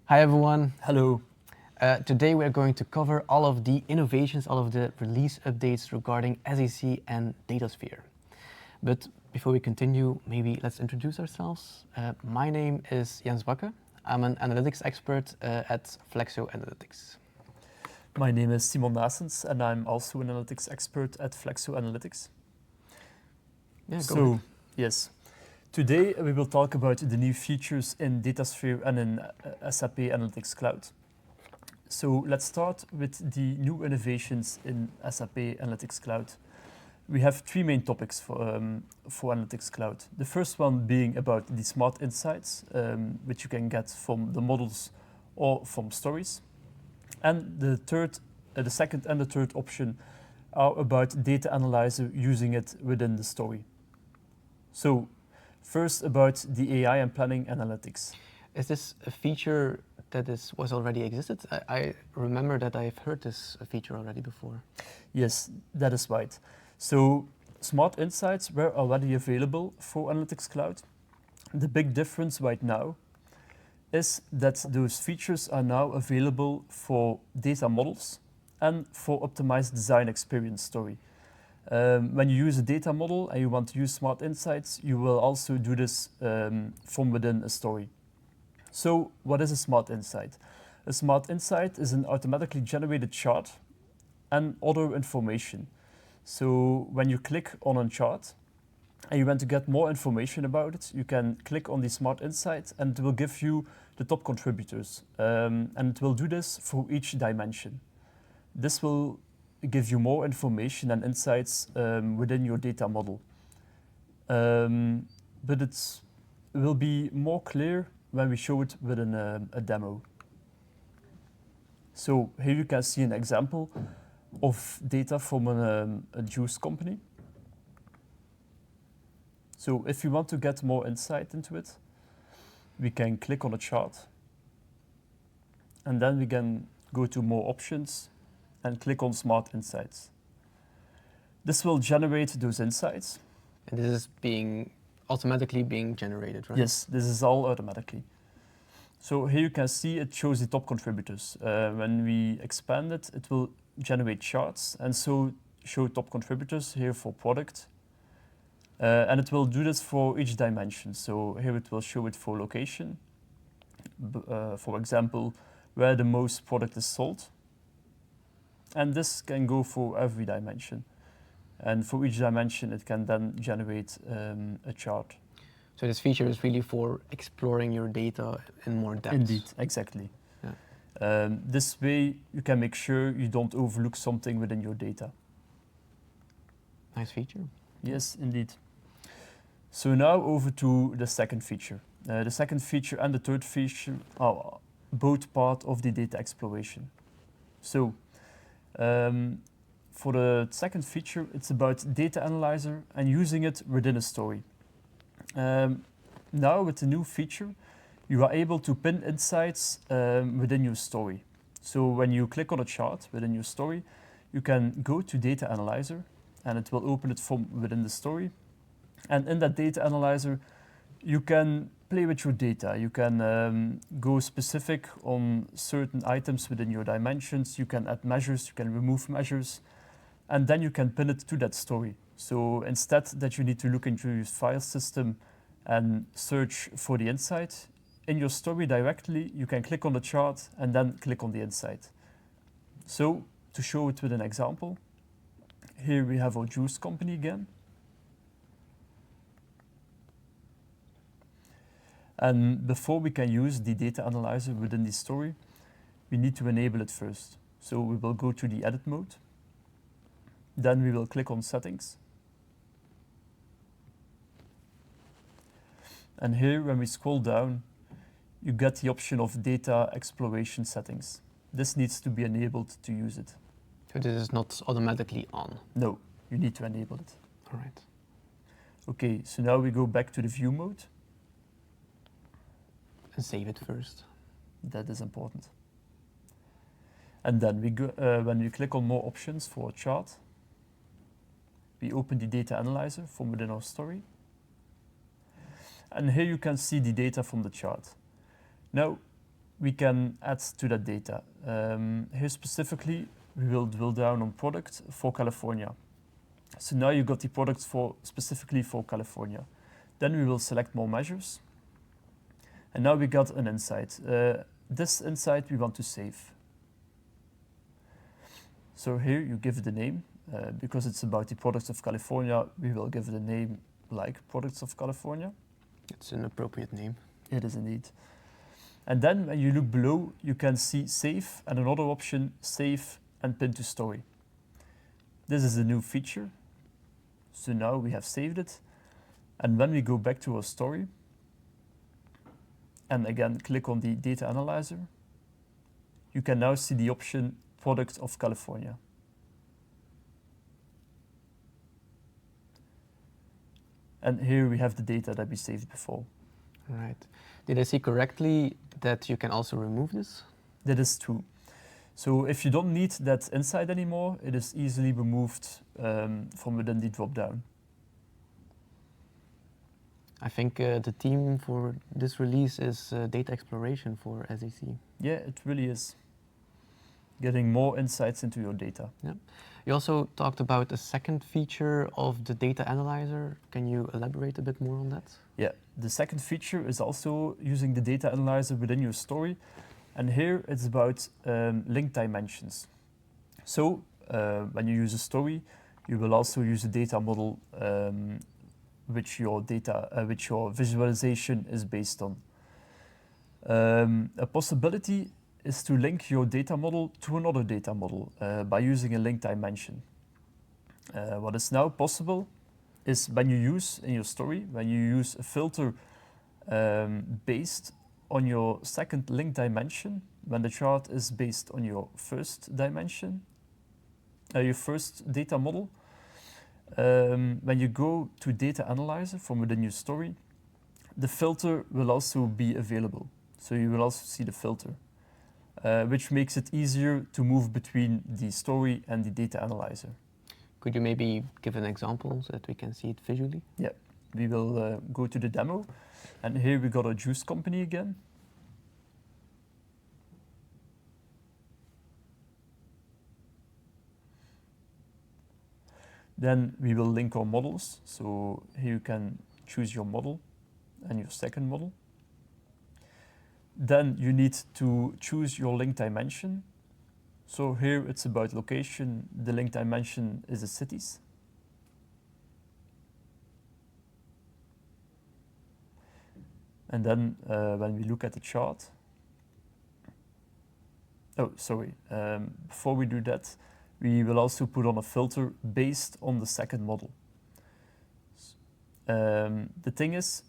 Hi everyone. Hello. Today we're going to cover all of the innovations, all of the release updates regarding SAC and Datasphere. But before we continue, maybe let's introduce ourselves. My name is Jens Bakke. I'm an analytics expert at Flexo Analytics. My name is Simon Nasens, and I'm also an analytics expert at Flexo Analytics. Yeah, go ahead. Yes. Today we will talk about the new features in Datasphere and in SAP Analytics Cloud. So let's start with the new innovations in SAP Analytics Cloud. We have three main topics for Analytics Cloud. The first one being about the smart insights, which you can get from the models or from stories. And the second and the third option are about data analyzer using it within the story. So first about the AI and planning analytics. Is this a feature that was already existed? I remember that I've heard this feature already before. Yes, that is right. So smart insights were already available for Analytics Cloud. The big difference right now is that those features are now available for data models and for optimized design experience story. When you use a data model and you want to use smart insights, you will also do this from within a story. So what is a smart insight? A smart insight is an automatically generated chart and other information. So when you click on a chart and you want to get more information about it, you can click on the smart insight and it will give you the top contributors. And it will do this for each dimension. This will give you more information and insights within your data model. But it will be more clear when we show it within a demo. So here you can see an example of data from a juice company. So if you want to get more insight into it, we can click on a chart and then we can go to more options and click on Smart Insights. This will generate those insights. And this is automatically being generated, right? Yes, this is all automatically. So here you can see it shows the top contributors. When we expand it, it will generate charts and so show top contributors here for product. And it will do this for each dimension. So here it will show it for location. For example, where the most product is sold. And this can go for every dimension. And for each dimension, it can then generate a chart. So this feature is really for exploring your data in more depth. Indeed, exactly. Yeah. This way, you can make sure you don't overlook something within your data. Nice feature. Yes, indeed. So now over to the second feature. The second feature and the third feature are both part of the data exploration. So for the second feature, it's about data analyzer and using it within a story. Now with the new feature, you are able to pin insights within your story. So when you click on a chart within your story, you can go to data analyzer and it will open it from within the story. And in that data analyzer, you can play with your data. You can go specific on certain items within your dimensions. You can add measures, you can remove measures, and then you can pin it to that story. So instead that you need to look into your file system and search for the insight, in your story directly, you can click on the chart and then click on the insight. So to show it with an example, here we have our juice company again. And before we can use the data analyzer within the story, we need to enable it first. So we will go to the edit mode. Then we will click on settings. And here, when we scroll down, you get the option of data exploration settings. This needs to be enabled to use it. So this is not automatically on? No, you need to enable it. All right. Okay, so now we go back to the view mode. And save it first. That is important. And then we go, when we click on more options for a chart, we open the data analyzer from within our story. And here you can see the data from the chart. Now, we can add to that data. Here specifically, we will drill down on product for California. So now you got the product specifically for California. Then we will select more measures. And now we got an insight. This insight we want to save. So here you give it a name. Because it's about the products of California, we will give it a name like products of California. It's an appropriate name. It is indeed. And then when you look below, you can see save and another option, save and pin to story. This is a new feature. So now we have saved it. And when we go back to our story, and again click on the data analyzer, you can now see the option product of California. And here we have the data that we saved before. Right. Did I see correctly that you can also remove this? That is true. So if you don't need that insight anymore, it is easily removed from within the drop-down. I think the theme for this release is data exploration for SAC. Yeah, it really is. Getting more insights into your data. Yeah. You also talked about a second feature of the data analyzer. Can you elaborate a bit more on that? Yeah, the second feature is also using the data analyzer within your story. And here it's about link dimensions. So when you use a story, you will also use a data model which your visualization is based on. A possibility is to link your data model to another data model by using a link dimension. What is now possible is when you use in your story, when you use a filter based on your second link dimension, when the chart is based on your first dimension, your first data model, when you go to data analyzer from within your story, the filter will also be available. So you will also see the filter. Which makes it easier to move between the story and the data analyzer. Could you maybe give an example so that we can see it visually? Yeah, we will go to the demo. And here we got a juice company again. Then we will link our models. So here you can choose your model and your second model. Then you need to choose your link dimension. So here it's about location. The link dimension is the cities. And then when we look at the chart, before we do that, we will also put on a filter based on the second model. The thing is,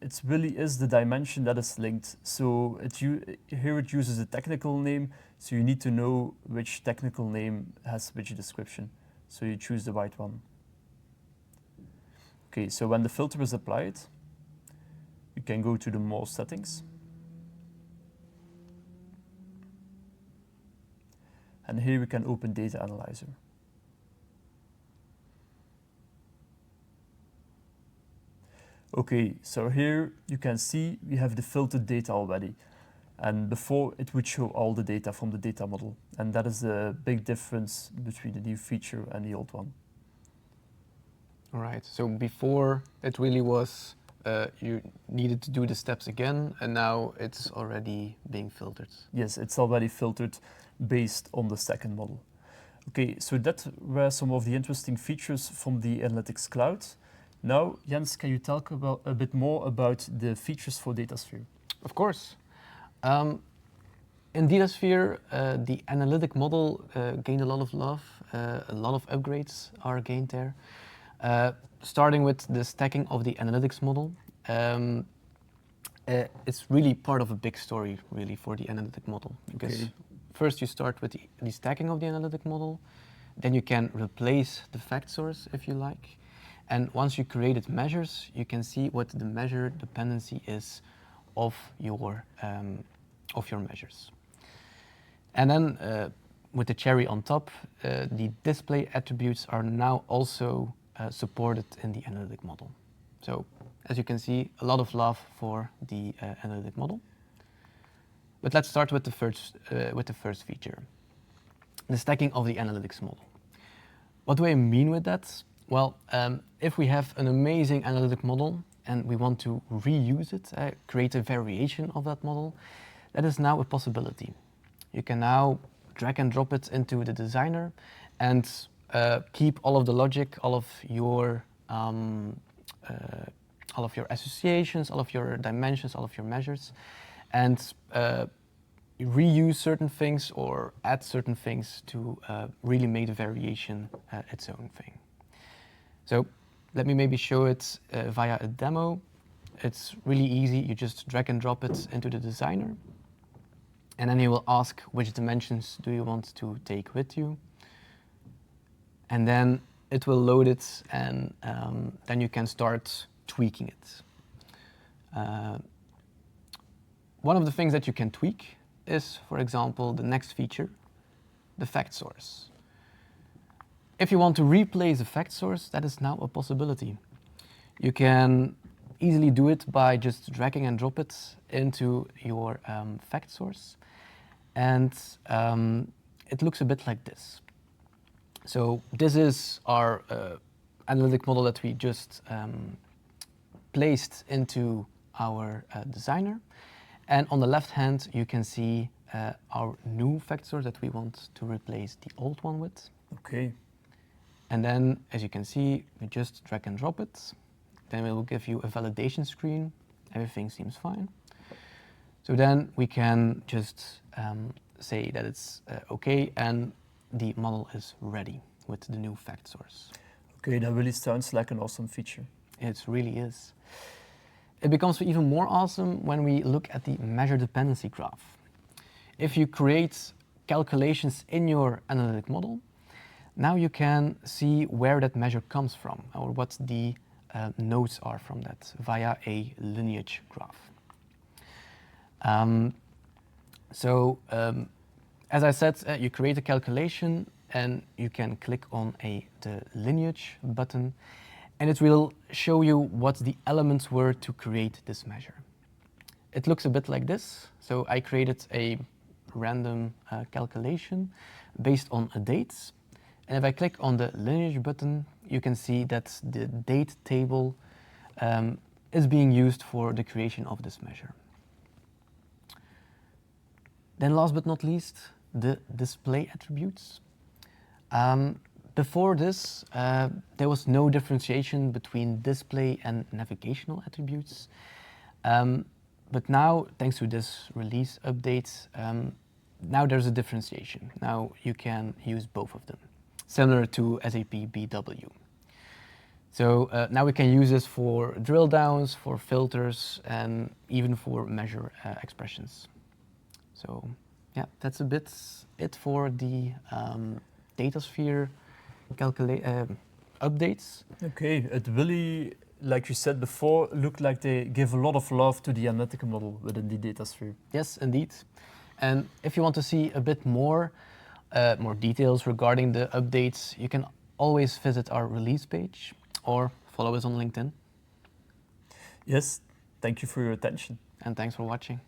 it really is the dimension that is linked. So here it uses a technical name, so you need to know which technical name has which description. So you choose the right one. Okay, so when the filter is applied, you can go to the more settings. And here we can open Data Analyzer. Okay, so here you can see we have the filtered data already. And before it would show all the data from the data model. And that is the big difference between the new feature and the old one. All right, so before it really was, you needed to do the steps again, and now it's already being filtered. Yes, it's already filtered based on the second model. Okay, so that were some of the interesting features from the Analytics Cloud. Now, Jens, can you talk about a bit more about the features for Datasphere? Of course. In Datasphere, the analytic model gained a lot of love. A lot of upgrades are gained there. Starting with the stacking of the analytics model. It's really part of a big story, really, for the analytic model. Because first you start with the stacking of the analytic model, then you can replace the fact source, if you like. And once you created measures, you can see what the measure dependency is of your measures. And then with the cherry on top, the display attributes are now also supported in the analytic model. So as you can see, a lot of love for the analytic model. But let's start with the first feature, the stacking of the analytics model. What do I mean with that? Well, if we have an amazing analytic model and we want to reuse it, create a variation of that model, that is now a possibility. You can now drag and drop it into the designer and keep all of the logic, all of your associations, all of your dimensions, all of your measures, and reuse certain things or add certain things to really make the variation its own thing. So let me maybe show it via a demo. It's really easy. You just drag and drop it into the designer. And then you will ask which dimensions do you want to take with you. And then it will load it, and then you can start tweaking it. One of the things that you can tweak is, for example, the next feature, the fact source. If you want to replace the fact source, that is now a possibility. You can easily do it by just dragging and drop it into your fact source. And it looks a bit like this. So this is our analytic model that we just placed into our designer. And on the left hand, you can see our new fact source that we want to replace the old one with. Okay. And then, as you can see, we just drag and drop it. Then it will give you a validation screen. Everything seems fine. So then we can just say that it's okay, and the model is ready with the new fact source. Okay, that really sounds like an awesome feature. It really is. It becomes even more awesome when we look at the measure-dependency graph. If you create calculations in your analytic model, now you can see where that measure comes from, or what the nodes are from that via a lineage graph. As I said, you create a calculation and you can click on the lineage button, and it will show you what the elements were to create this measure. It looks a bit like this. So I created a random calculation based on a date. And if I click on the lineage button, you can see that the date table is being used for the creation of this measure. Then last but not least, the display attributes. Before this, there was no differentiation between display and navigational attributes. But now, thanks to this release update, now there's a differentiation. Now you can use both of them, similar to SAP BW. So now we can use this for drill downs, for filters, and even for measure expressions. So yeah, that's a bit it for the Datasphere updates. Okay, it really, like you said before, looked like they give a lot of love to the analytic model within the Datasphere. Yes, indeed. And if you want to see a bit more details regarding the updates, you can always visit our release page or follow us on LinkedIn. Yes, thank you for your attention. And thanks for watching.